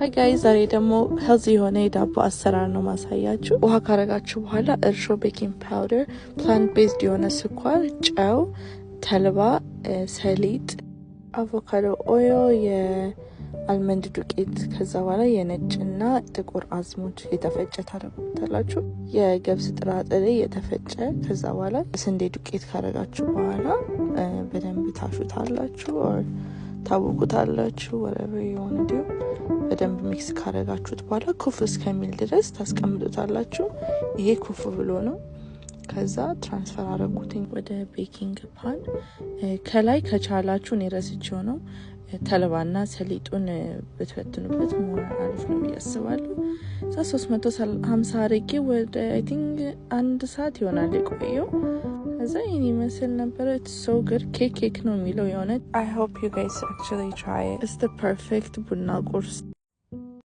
Hi guys, ዛሬ ደግሞ healthy የሆነ የዳቦ አሰራር ነው ማሳያችሁ። ውሃ ካረጋችሁ በኋላ እርሾ፣ ቤኪንግ ፓውደር፣ plant based የሆነ ስኳር፣ ጨው፣ ተልባ፣ ሰሊጥ፣ አቮካዶ ኦይል፣ የአልመንድ ዱቄት ከዛ በኋላ የነጭና ጥቁር አዝሙድ የተፈጨ ታደርጉታላችሁ። የገብስ ጥራጥሬ የተፈጨ ከዛ በኋላ ስንዴ ዱቄት ካረጋችሁ በኋላ በደንብ ታሹታላችሁ ታውቁታላችሁ whatever you want to do በደንብ ሚክስ ካረጋችሁት በኋላ ኩፍ እስከሚል ድረስ ታስቀምጡታላችሁ። ይሄ ኩፍ ብሎ ነው። ከዛ ትራንስፈር አረጉትኝ ወደ ቤኪንግ ፓን። ከላይ ከቻላችሁ እኔ ረስቼው ነው ተልባና ሰሊጡን ብትፈትኑበት ሞር አሪፍ ነው ያስባለሁ። 350 አርጌ ወደ I think 1 ሰዓት ይሆናል የቆየው። ከዛ ይሄን ይመስል ነበር። It's so good. ኬክ ነው የሚለው የሆነ I hope you guys actually try it. It's the perfect ቡና ቁርስ